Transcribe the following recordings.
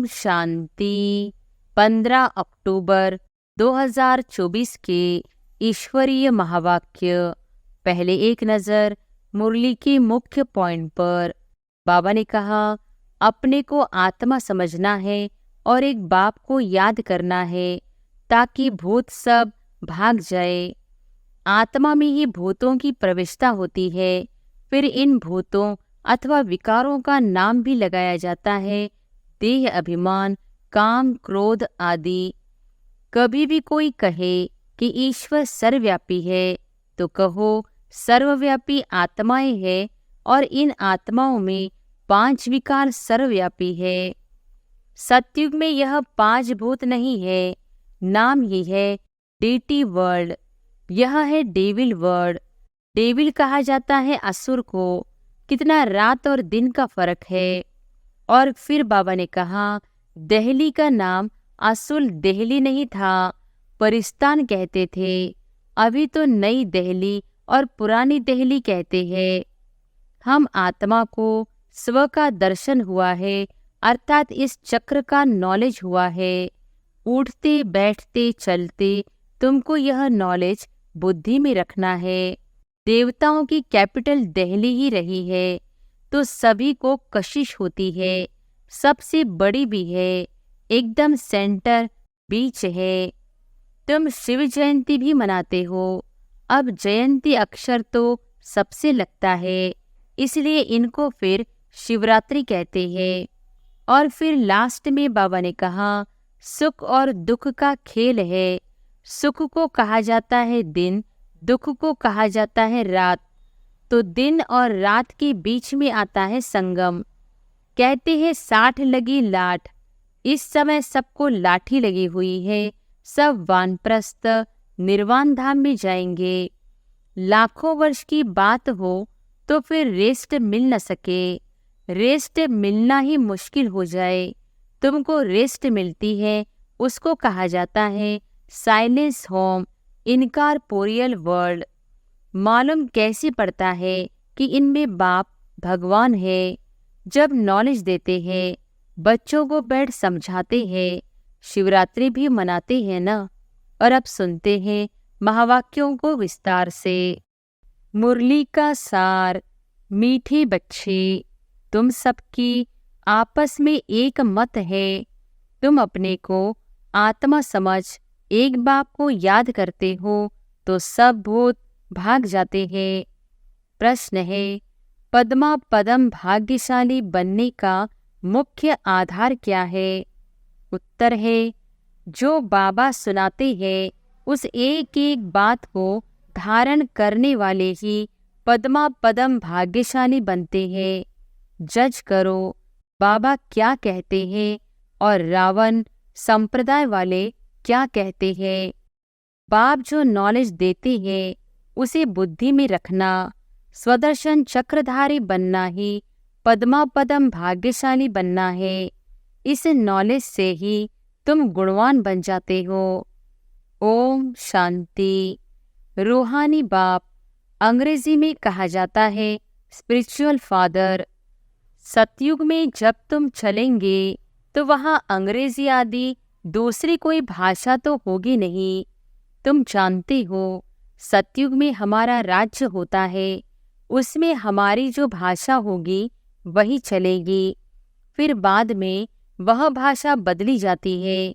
शांति। 15 अक्टूबर 2024 के ईश्वरीय महावाक्य। पहले एक नज़र मुरली के मुख्य पॉइंट पर। बाबा ने कहा, अपने को आत्मा समझना है और एक बाप को याद करना है ताकि भूत सब भाग जाए। आत्मा में ही भूतों की प्रविष्टा होती है। फिर इन भूतों अथवा विकारों का नाम भी लगाया जाता है, देह, अभिमान, काम, क्रोध आदि। कभी भी कोई कहे कि ईश्वर सर्वव्यापी है तो कहो सर्वव्यापी आत्माएं हैं और इन आत्माओं में 5 विकार सर्वव्यापी है। सतयुग में यह 5 भूत नहीं है। नाम ही है डेटी वर्ल्ड। यह है डेविल वर्ल्ड। डेविल कहा जाता है असुर को। कितना रात और दिन का फर्क है। और फिर बाबा ने कहा, दिल्ली का नाम असुल दिल्ली नहीं था, परिस्तान कहते थे। अभी तो नई दिल्ली और पुरानी दिल्ली कहते हैं। हम आत्मा को स्व का दर्शन हुआ है, अर्थात इस चक्र का नॉलेज हुआ है। उठते बैठते चलते तुमको यह नॉलेज बुद्धि में रखना है। देवताओं की कैपिटल दिल्ली ही रही है तो सभी को कशिश होती है, सबसे बड़ी भी है, एकदम सेंटर बीच है। तुम शिव जयंती भी मनाते हो। अब जयंती अक्षर तो सबसे लगता है, इसलिए इनको फिर शिवरात्रि कहते हैं। और फिर लास्ट में बाबा ने कहा, सुख और दुख का खेल है। सुख को कहा जाता है दिन, दुख को कहा जाता है रात। तो दिन और रात के बीच में आता है संगम। कहते हैं 60 लगी लाठ। इस समय सबको लाठी लगी हुई है। सब वानप्रस्थ निर्वाण धाम में जाएंगे। लाखों वर्ष की बात हो तो फिर रेस्ट मिल न सके। रेस्ट मिलना ही मुश्किल हो जाए। तुमको रेस्ट मिलती है, उसको कहा जाता है साइलेंस होम, इनकॉर्पोरियल वर्ल्ड। मालूम कैसे पड़ता है कि इनमें बाप भगवान है। जब नॉलेज देते हैं, बच्चों को बैठ समझाते हैं, शिवरात्रि भी मनाते हैं ना। और अब सुनते हैं महावाक्यों को विस्तार से। मुरली का सार। मीठे बच्चे, तुम सबकी आपस में एक मत है। तुम अपने को आत्मा समझ एक बाप को याद करते हो तो सब भूत भाग जाते हैं। प्रश्न है, पद्मा पदम भाग्यशाली बनने का मुख्य आधार क्या है? उत्तर है, जो बाबा सुनाते हैं उस एक एक बात को धारण करने वाले ही पद्मा पदम भाग्यशाली बनते हैं। जज करो बाबा क्या कहते हैं और रावण संप्रदाय वाले क्या कहते हैं। बाप जो नॉलेज देते हैं उसे बुद्धि में रखना। स्वदर्शन चक्रधारी बनना ही पद्मा पदम भाग्यशाली बनना है। इस नॉलेज से ही तुम गुणवान बन जाते हो। ओम शांति। रूहानी बाप, अंग्रेजी में कहा जाता है स्पिरिचुअल फादर। सतयुग में जब तुम चलेंगे तो वहाँ अंग्रेजी आदि दूसरी कोई भाषा तो होगी नहीं। तुम जानते हो सतयुग में हमारा राज्य होता है, उसमें हमारी जो भाषा होगी वही चलेगी। फिर बाद में वह भाषा बदली जाती है।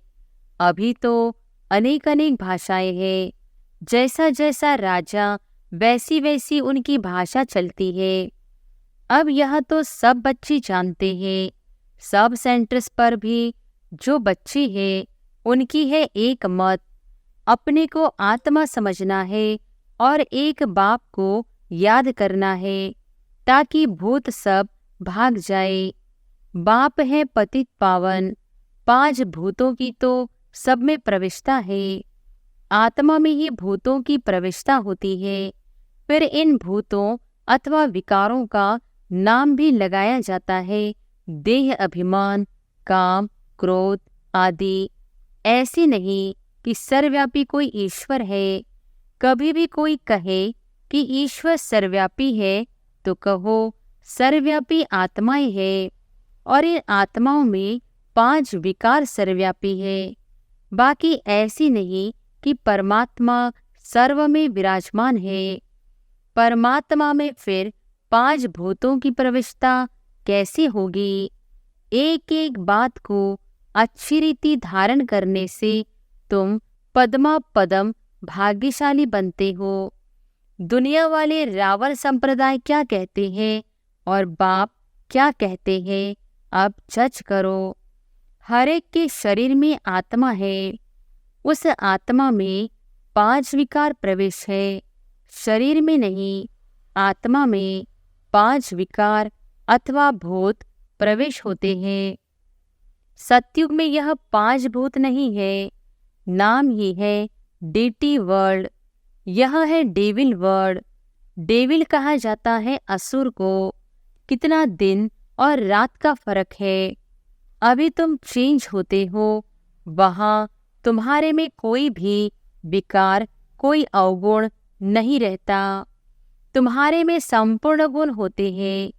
अभी तो अनेक अनेक भाषाएं हैं। जैसा जैसा राजा वैसी वैसी उनकी भाषा चलती है। अब यह तो सब बच्चे जानते हैं। सब सेंटर्स पर भी जो बच्चे हैं उनकी है एक मत। अपने को आत्मा समझना है और एक बाप को याद करना है ताकि भूत सब भाग जाए। बाप है पतित पावन। 5 भूतों की तो सब में प्रविष्टा है। आत्मा में ही भूतों की प्रविष्टा होती है। फिर इन भूतों अथवा विकारों का नाम भी लगाया जाता है, देह, अभिमान, काम, क्रोध आदि। ऐसी नहीं कि सर्वव्यापी कोई ईश्वर है। कभी भी कोई कहे कि ईश्वर सर्वव्यापी है तो कहो सर्वव्यापी आत्माएं है और इन आत्माओं में 5 विकार सर्वव्यापी है। बाकी ऐसी नहीं कि परमात्मा सर्व में विराजमान है। परमात्मा में फिर 5 भूतों की प्रविष्टता कैसे होगी? एक एक बात को अच्छी रीति धारण करने से तुम पद्मा पदम भाग्यशाली बनते हो। दुनिया वाले रावण संप्रदाय क्या कहते हैं और बाप क्या कहते हैं, अब जज करो। हर एक के शरीर में आत्मा है। उस आत्मा में 5 विकार प्रवेश है, शरीर में नहीं। आत्मा में 5 विकार अथवा भूत प्रवेश होते हैं। सतयुग में यह 5 भूत नहीं है, नाम ही है डेटी वर्ल्ड। यह है डेविल वर्ल्ड। डेविल कहा जाता है असुर को। कितना दिन और रात का फर्क है। अभी तुम चेंज होते हो, वहाँ तुम्हारे में कोई भी विकार, कोई अवगुण नहीं रहता। तुम्हारे में संपूर्ण गुण होते हैं।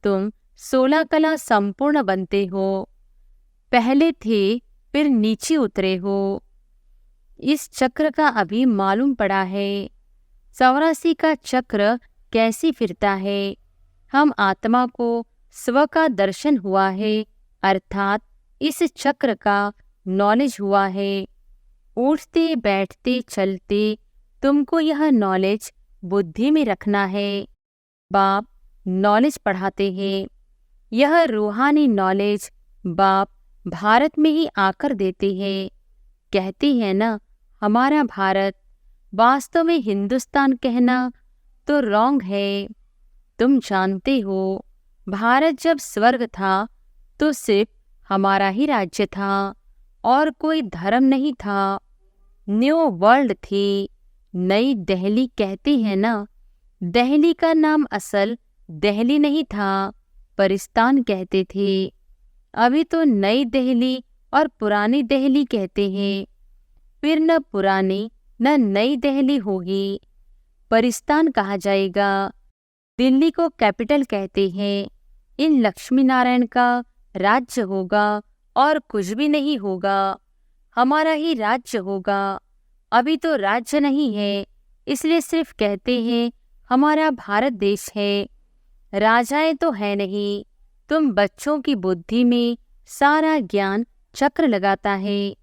तुम 16 कला संपूर्ण बनते हो। पहले थे फिर नीचे उतरे हो। इस चक्र का अभी मालूम पड़ा है। 84 का चक्र कैसे फिरता है। हम आत्मा को स्व का दर्शन हुआ है, अर्थात इस चक्र का नॉलेज हुआ है। उठते बैठते चलते तुमको यह नॉलेज बुद्धि में रखना है। बाप नॉलेज पढ़ाते हैं। यह रूहानी नॉलेज बाप भारत में ही आकर देते हैं। कहते हैं ना, हमारा भारत, वास्तव में हिंदुस्तान कहना तो रॉन्ग है। तुम जानते हो, भारत जब स्वर्ग था तो सिर्फ हमारा ही राज्य था और कोई धर्म नहीं था। न्यू वर्ल्ड थी, नई दिल्ली कहते हैं ना। दिल्ली का नाम असल दिल्ली नहीं था, परिस्तान कहते थे। अभी तो नई दिल्ली और पुरानी दिल्ली कहते हैं। फिर न पुरानी न नई दिल्ली होगी, परिस्तान कहा जाएगा। दिल्ली को कैपिटल कहते हैं। इन लक्ष्मी नारायण का राज्य होगा और कुछ भी नहीं होगा, हमारा ही राज्य होगा। अभी तो राज्य नहीं है, इसलिए सिर्फ कहते हैं हमारा भारत देश है। राजाएं तो है नहीं। तुम बच्चों की बुद्धि में सारा ज्ञान चक्र लगाता है।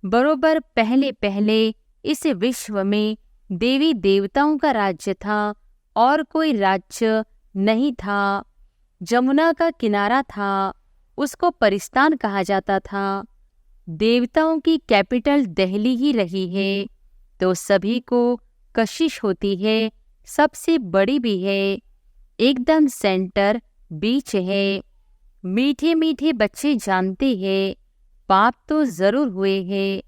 बरोबर पहले पहले इस विश्व में देवी देवताओं का राज्य था और कोई राज्य नहीं था। जमुना का किनारा था, उसको परिस्तान कहा जाता था। देवताओं की कैपिटल दिल्ली ही रही है, तो सभी को कशिश होती है, सबसे बड़ी भी है, एकदम सेंटर बीच है। मीठे मीठे बच्चे जानते हैं पाप तो जरूर हुए हैं,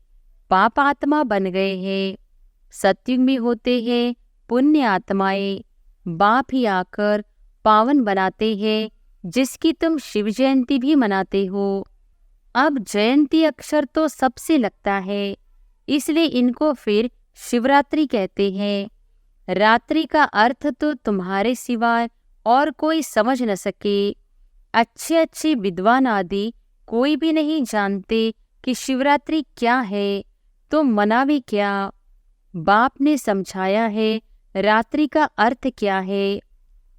पाप आत्मा बन गए हैं। सतयुग में होते हैं पुण्य आत्माएं, बाप ही आकर पावन बनाते हैं, जिसकी तुम शिव जयंती भी मनाते हो। अब जयंती अक्षर तो सबसे लगता है, इसलिए इनको फिर शिवरात्रि कहते हैं। रात्रि का अर्थ तो तुम्हारे सिवाय और कोई समझ न सके। अच्छे अच्छे विद्वान आदि कोई भी नहीं जानते कि शिवरात्रि क्या है, तो मनावे क्या। बाप ने समझाया है रात्रि का अर्थ क्या है।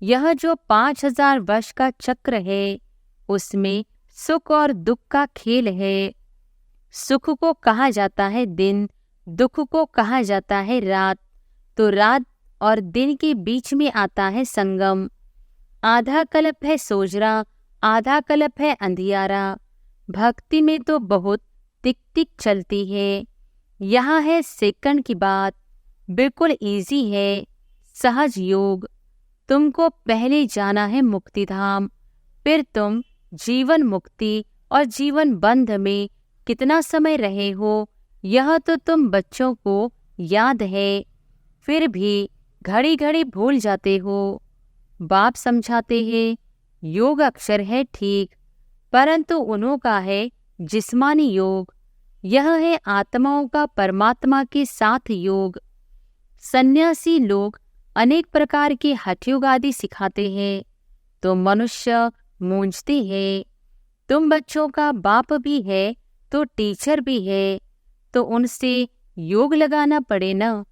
यह जो 5000 वर्ष का चक्र है, उसमें सुख और दुख का खेल है। सुख को कहा जाता है दिन, दुख को कहा जाता है रात। तो रात और दिन के बीच में आता है संगम। आधा कल्प है सोजरा, आधा कल्प है अंधियारा। भक्ति में तो बहुत टिक टिक चलती है। यहाँ है सेकंड की बात, बिल्कुल इजी है, सहज योग। तुमको पहले जाना है मुक्ति धाम, फिर तुम जीवन मुक्ति और जीवन बंध में कितना समय रहे हो, यह तो तुम बच्चों को याद है, फिर भी घड़ी घड़ी भूल जाते हो। बाप समझाते हैं योग अक्षर है ठीक, परंतु उन्हों का है जिस्मानी योग। यह है आत्माओं का परमात्मा के साथ योग। सन्यासी लोग अनेक प्रकार के हठ योग आदि सिखाते हैं, तो मनुष्य मूंझते हैं। तुम बच्चों का बाप भी है तो टीचर भी है, तो उनसे योग लगाना पड़े ना।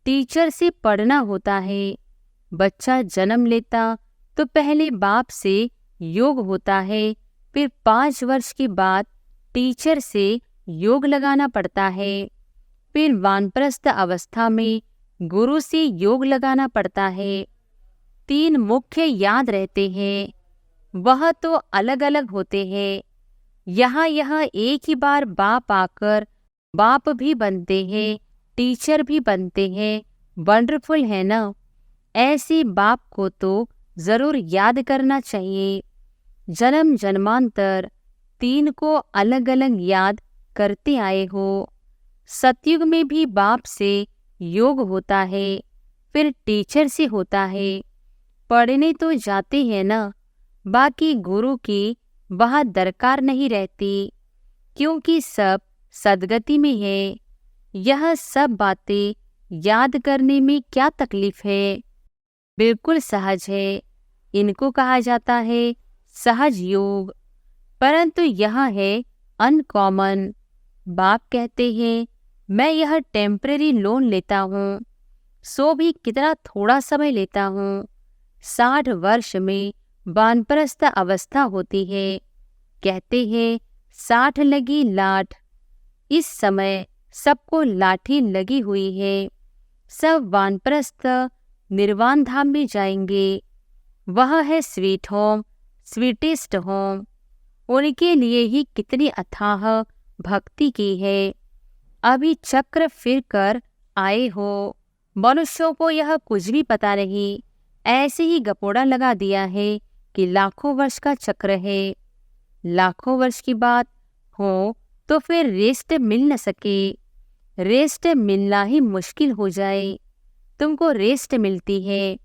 टीचर से पढ़ना होता है। बच्चा जन्म लेता तो पहले बाप से योग होता है, फिर 5 वर्ष के बाद टीचर से योग लगाना पड़ता है, फिर वानप्रस्थ अवस्था में गुरु से योग लगाना पड़ता है। 3 मुख्य याद रहते हैं, वह तो अलग अलग होते हैं। यहाँ एक ही बार बाप आकर बाप भी बनते हैं, टीचर भी बनते हैं। वंडरफुल है ना। ऐसे बाप को तो जरूर याद करना चाहिए। जन्म जन्मांतर 3 को अलग अलग याद करते आए हो। सतयुग में भी बाप से योग होता है, फिर टीचर से होता है। पढ़ने तो जाते हैं ना, बाकी गुरु की वहाँ दरकार नहीं रहती, क्योंकि सब सदगति में है। यह सब बातें याद करने में क्या तकलीफ है, बिल्कुल सहज है। इनको कहा जाता है सहज योग। परंतु यह है अनकॉमन। बाप कहते हैं मैं यह टेम्परेरी लोन लेता हूँ, सो भी कितना थोड़ा समय लेता हूँ। 60 वर्ष में वानप्रस्थ अवस्था होती है। कहते हैं 60 लगी लाठ। इस समय सबको लाठी लगी हुई है। सब वानप्रस्थ निर्वाण धाम में जाएंगे। वह है स्वीट होम, स्वीटेस्ट होम। उनके लिए ही कितनी अथाह भक्ति की है। अभी चक्र फिर कर आए हो। मनुष्यों को यह कुछ भी पता नहीं, ऐसे ही गपोड़ा लगा दिया है कि लाखों वर्ष का चक्र है। लाखों वर्ष की बात हो तो फिर रेस्ट मिल न सके। रेस्ट मिलना ही मुश्किल हो जाए। तुमको रेस्ट मिलती है,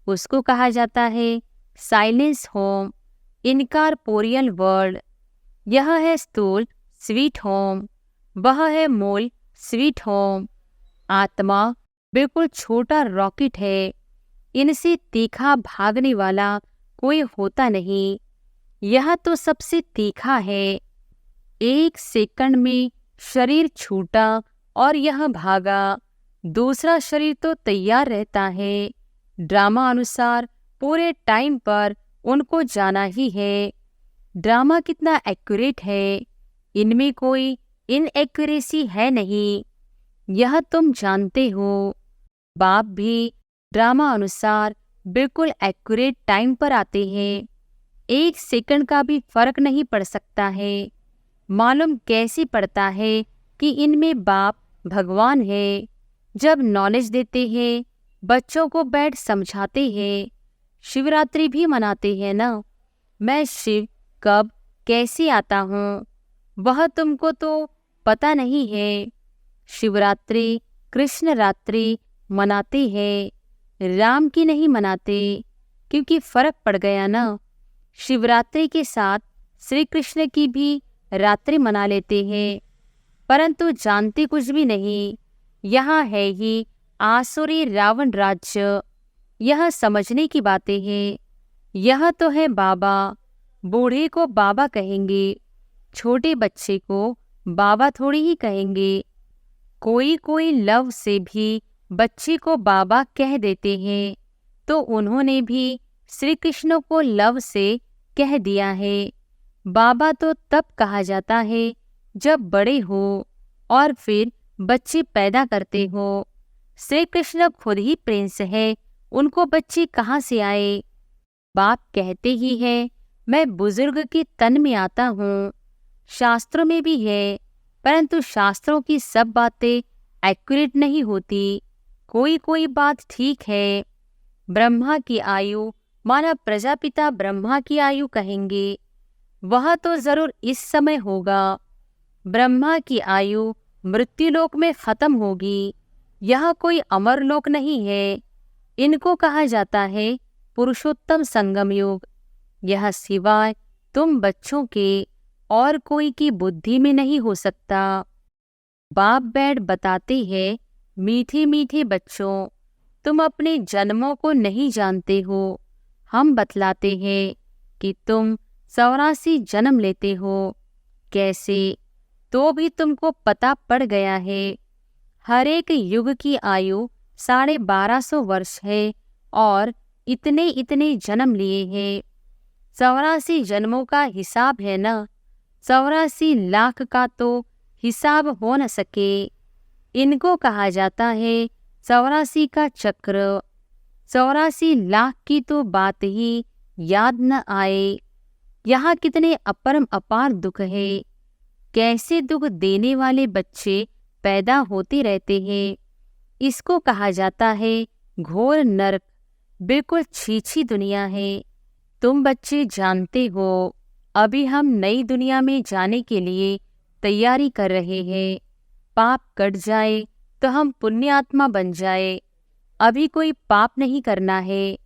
उसको कहा जाता है साइलेंस होम, इनकॉर्पोरियल वर्ल्ड। यह है स्थूल स्वीट होम, वह है मूल स्वीट होम। आत्मा बिल्कुल छोटा रॉकेट है। इनसे तीखा भागने वाला कोई होता नहीं। यह तो सबसे तीखा है। 1 सेकंड में शरीर छूटा और यह भागा। दूसरा शरीर तो तैयार रहता है। ड्रामा अनुसार पूरे टाइम पर उनको जाना ही है। ड्रामा कितना एक्यूरेट है, इनमें कोई इनएक्यूरेसी है नहीं। यह तुम जानते हो। बाप भी ड्रामा अनुसार बिल्कुल एक्यूरेट टाइम पर आते हैं। 1 सेकंड का भी फर्क नहीं पड़ सकता है। मालूम कैसे पड़ता है कि इनमें बाप भगवान है। जब नॉलेज देते हैं, बच्चों को बैठ समझाते हैं। शिवरात्रि भी मनाते हैं ना। मैं शिव कब कैसे आता हूँ, वह तुमको तो पता नहीं है। शिवरात्रि कृष्ण रात्रि मनाते हैं, राम की नहीं मनाते, क्योंकि फर्क पड़ गया ना। शिवरात्रि के साथ श्री कृष्ण की भी रात्रि मना लेते हैं, परंतु जानते कुछ भी नहीं। यहाँ है ही आसुरी रावण राज्य। यह समझने की बातें हैं। यह तो है बाबा। बूढ़े को बाबा कहेंगे, छोटे बच्चे को बाबा थोड़ी ही कहेंगे। कोई कोई लव से भी बच्चे को बाबा कह देते हैं, तो उन्होंने भी श्री कृष्ण को लव से कह दिया है। बाबा तो तब कहा जाता है जब बड़े हो और फिर बच्चे पैदा करते हो। श्री कृष्ण खुद ही प्रिंस है, उनको बच्चे कहाँ से आए। बाप कहते ही है मैं बुजुर्ग के तन में आता हूँ। शास्त्रों में भी है, परंतु शास्त्रों की सब बातें एक्यूरेट नहीं होती। कोई कोई बात ठीक है। ब्रह्मा की आयु माना प्रजापिता ब्रह्मा की आयु कहेंगे, वह तो जरूर इस समय होगा। ब्रह्मा की आयु मृत्युलोक में खत्म होगी। यह कोई अमर लोक नहीं है। इनको कहा जाता है पुरुषोत्तम संगम युग। यह सिवाय तुम बच्चों के और कोई की बुद्धि में नहीं हो सकता। बाप बैठ बताते हैं मीठे मीठे बच्चों, तुम अपने जन्मों को नहीं जानते हो। हम बतलाते हैं कि तुम 84 जन्म लेते हो। कैसे? तो भी तुमको पता पड़ गया है। हर एक युग की आयु 1250 वर्ष है और इतने इतने जन्म लिए हैं। 84 जन्मों का हिसाब है ना, 84 लाख का तो हिसाब हो न सके। इनको कहा जाता है 84 का चक्र। 84 लाख की तो बात ही याद न आए। यहाँ कितने अपरम अपार दुख है। कैसे दुख देने वाले बच्चे पैदा होते रहते हैं। इसको कहा जाता है घोर नरक। बिल्कुल छीछी दुनिया है। तुम बच्चे जानते हो, अभी हम नई दुनिया में जाने के लिए तैयारी कर रहे हैं। पाप कट जाए तो हम पुण्य आत्मा बन जाए। अभी कोई पाप नहीं करना है।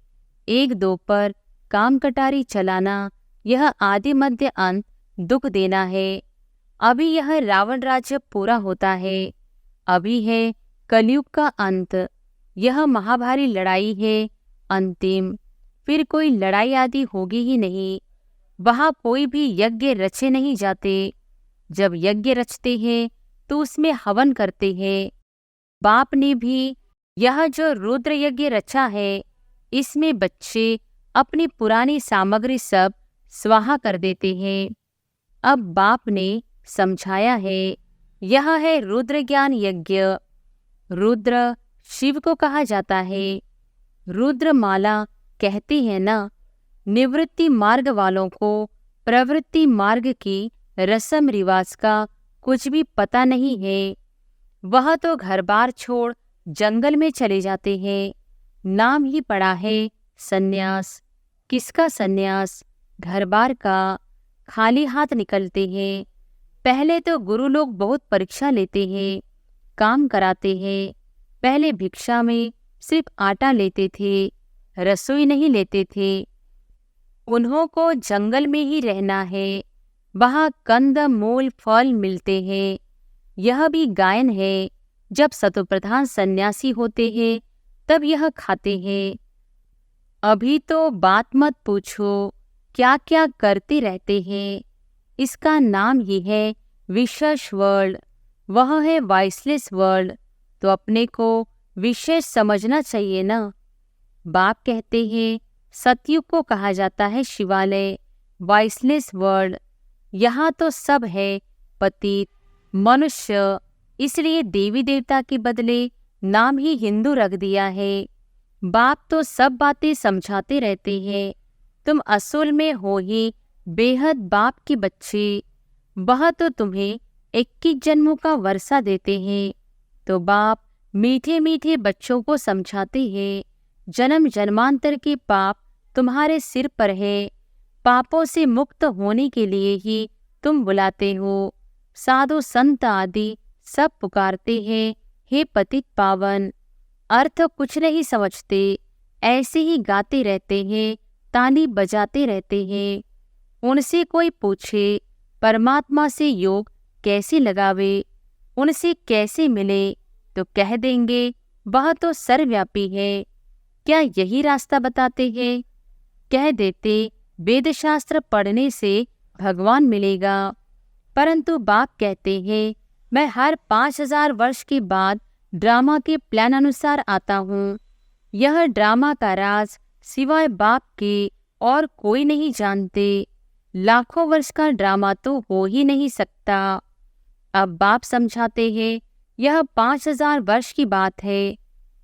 एक दो पर काम कटारी चलाना, यह आदि मध्य अंत दुख देना है। अभी यह रावण राज्य पूरा होता है। अभी है कलयुग का अंत। यह महाभारी लड़ाई है अंतिम। फिर कोई लड़ाई आदि होगी ही नहीं। वहाँ कोई भी यज्ञ रचे नहीं जाते। जब यज्ञ रचते हैं तो उसमें हवन करते हैं। बाप ने भी यह जो रुद्र यज्ञ रचा है, इसमें बच्चे अपनी पुरानी सामग्री सब स्वाहा कर देते हैं। अब बाप ने समझाया है, यह है रुद्र ज्ञान यज्ञ। रुद्र शिव को कहा जाता है। रुद्र माला कहते हैं ना, निवृत्ति मार्ग वालों को प्रवृत्ति मार्ग की रस्म रिवाज का कुछ भी पता नहीं है। वह तो घर बार छोड़ जंगल में चले जाते हैं। नाम ही पड़ा है सन्यास। किसका सन्यास? घर बार का। खाली हाथ निकलते हैं। पहले तो गुरु लोग बहुत परीक्षा लेते हैं, काम कराते हैं। पहले भिक्षा में सिर्फ आटा लेते थे, रसोई नहीं लेते थे। उन्हों को जंगल में ही रहना है। वहाँ कंद मूल फल मिलते हैं। यह भी गायन है। जब सतोप्रधान सन्यासी होते हैं तब यह खाते हैं। अभी तो बात मत पूछो, क्या क्या करते रहते हैं। इसका नाम ही है विशेष वर्ल्ड। वह है वाइसलेस वर्ल्ड। तो अपने को विशेष समझना चाहिए ना। बाप कहते हैं सतयुग को कहा जाता है शिवालय, वाइसलेस वर्ल्ड। यहाँ तो सब है पतित मनुष्य, इसलिए देवी देवता के बदले नाम ही हिंदू रख दिया है। बाप तो सब बातें समझाते रहते हैं। तुम असूल में हो ही बेहद बाप के बच्चे। वह तो तुम्हें 21 जन्मों का वर्षा देते हैं। तो बाप मीठे मीठे बच्चों को समझाते हैं, जन्म जन्मांतर के पाप तुम्हारे सिर पर है। पापों से मुक्त होने के लिए ही तुम बुलाते हो। साधु संत आदि सब पुकारते हैं, हे पतित पावन। अर्थ कुछ नहीं समझते, ऐसे ही गाते रहते हैं, ताली बजाते रहते हैं। उनसे कोई पूछे परमात्मा से योग कैसे लगावे, उनसे कैसे मिले, तो कह देंगे वह तो सर्वव्यापी है। क्या यही रास्ता बताते हैं? कह देते वेद शास्त्र पढ़ने से भगवान मिलेगा। परंतु बाप कहते हैं मैं हर 5000 वर्ष के बाद ड्रामा के प्लान अनुसार आता हूँ। यह ड्रामा का राज सिवाय बाप के और कोई नहीं जानते। लाखों वर्ष का ड्रामा तो हो ही नहीं सकता। अब बाप समझाते हैं यह 5000 वर्ष की बात है।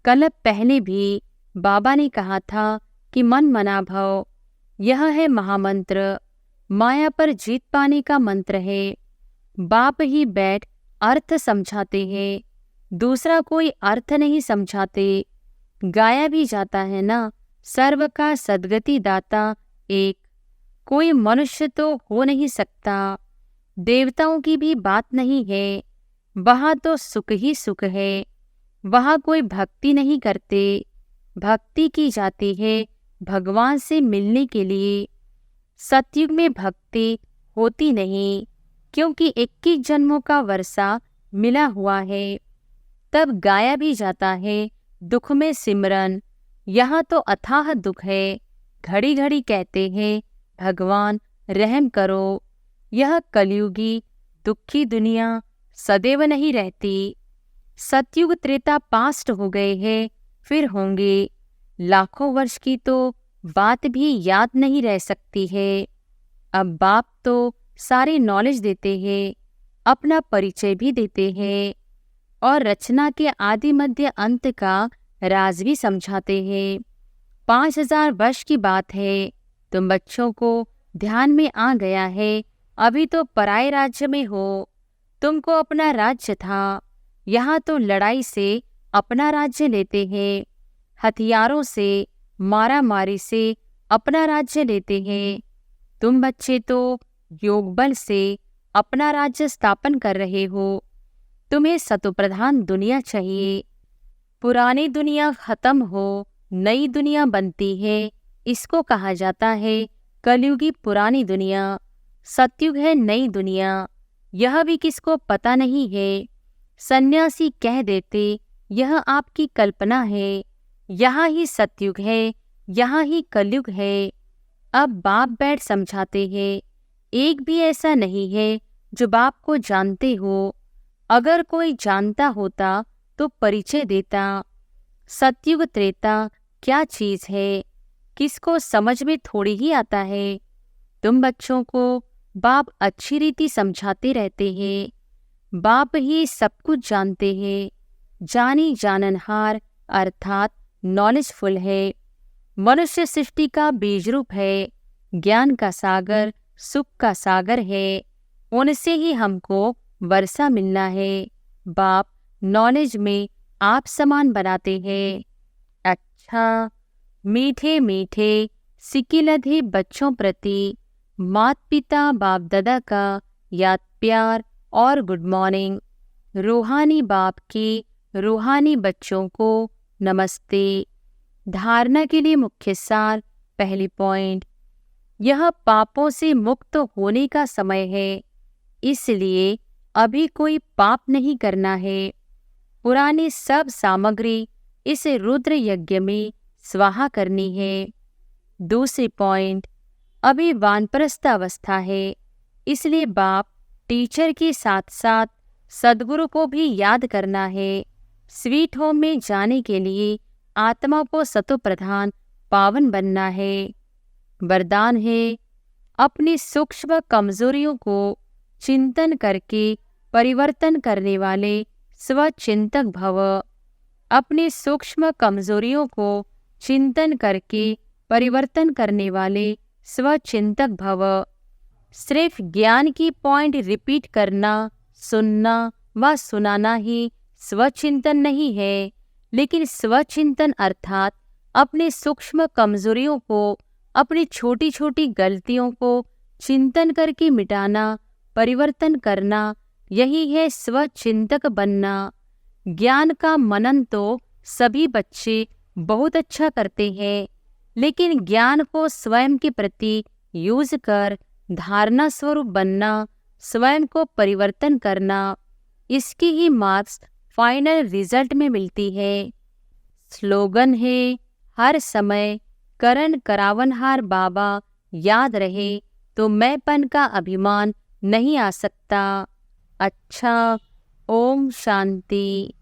कल पहले भी बाबा ने कहा था कि मन मना भव, यह है महामंत्र। माया पर जीत पाने का मंत्र है। बाप ही बैठ अर्थ समझाते हैं, दूसरा कोई अर्थ नहीं समझाते। गाया भी जाता है ना, सर्व का सद्गति दाता एक। कोई मनुष्य तो हो नहीं सकता। देवताओं की भी बात नहीं है। वहाँ तो सुख ही सुख है। वहाँ कोई भक्ति नहीं करते। भक्ति की जाती है भगवान से मिलने के लिए। सतयुग में भक्ति होती नहीं, क्योंकि 21 जन्मों का वर्षा मिला हुआ है। तब गाया भी जाता है दुख में सिमरन। यहाँ तो अथाह दुख है। घड़ी घड़ी कहते हैं भगवान रहम करो। यह कलयुगी दुखी दुनिया सदैव नहीं रहती। सतयुग त्रेता पास्ट हो गए हैं, फिर होंगे। लाखों वर्ष की तो बात भी याद नहीं रह सकती है। अब बाप तो सारी नॉलेज देते हैं, अपना परिचय भी देते हैं और रचना के आदि मध्य अंत का राज भी समझाते हैं। 5000 वर्ष की बात है। तुम बच्चों को ध्यान में आ गया है, अभी तो पराये राज्य में हो। तुमको अपना राज्य था, यहाँ तो लड़ाई से अपना राज्य लेते हैं, हथियारों से मारा मारी से अपना राज्य लेते हैं। तुम बच्चे तो योग बल से अपना राज्य स्थापन कर रहे हो। तुम्हें सतोप्रधान दुनिया चाहिए। पुरानी दुनिया खत्म हो, नई दुनिया बनती है, इसको कहा जाता है कलयुगी पुरानी दुनिया। सतयुग है नई दुनिया, यह भी किसको पता नहीं है। सन्यासी कह देते यह आपकी कल्पना है। यहाँ ही सतयुग है, यहाँ ही कलयुग है। अब बाप बैठ समझाते हैं। एक भी ऐसा नहीं है जो बाप को जानते हो। अगर कोई जानता होता तो परिचय देता। सतयुग त्रेता क्या चीज है, किसको समझ में थोड़ी ही आता है। तुम बच्चों को बाप अच्छी रीति समझाते रहते हैं। बाप ही सब कुछ जानते हैं। जानी जाननहार अर्थात नॉलेजफुल है। मनुष्य सृष्टि का बीज रूप है, ज्ञान का सागर, सुख का सागर है। उनसे ही हमको वर्षा मिलना है। बाप नॉलेज में आप समान बनाते हैं। अच्छा, मीठे मीठे सिकिलधे बच्चों प्रति माता पिता बाप दादा का याद प्यार और गुड मॉर्निंग। रूहानी बाप की रूहानी बच्चों को नमस्ते। धारणा के लिए मुख्य सार। पहली पॉइंट, यह पापों से मुक्त होने का समय है, इसलिए अभी कोई पाप नहीं करना है। पुरानी सब सामग्री इस रुद्र यज्ञ में स्वाहा करनी है। दूसरी पॉइंट, अभी वानप्रस्थ अवस्था है, इसलिए बाप टीचर के साथ साथ सद्गुरु को भी याद करना है। स्वीट होम में जाने के लिए आत्मा को सतो प्रधान पावन बनना है। वरदान है, अपनी सूक्ष्म कमजोरियों को चिंतन करके परिवर्तन करने वाले स्वचिंतक भव। अपनी सूक्ष्म कमजोरियों को चिंतन करके परिवर्तन करने वाले स्वचिंतक भव। सिर्फ ज्ञान की पॉइंट रिपीट करना, सुनना व सुनाना ही स्वचिंतन नहीं है, लेकिन स्वचिंतन अर्थात अपने सूक्ष्म कमजोरियों को, अपनी छोटी छोटी गलतियों को चिंतन करके मिटाना, परिवर्तन करना, यही है स्वचिंतक बनना। ज्ञान का मनन तो सभी बच्चे बहुत अच्छा करते हैं, लेकिन ज्ञान को स्वयं के प्रति यूज कर धारणा स्वरूप बनना, स्वयं को परिवर्तन करना, इसकी ही मार्क्स फाइनल रिजल्ट में मिलती है। स्लोगन है, हर समय करण करावनहार बाबा याद रहे तो मैंपन का अभिमान नहीं आ सकता। अच्छा, ओम शांति।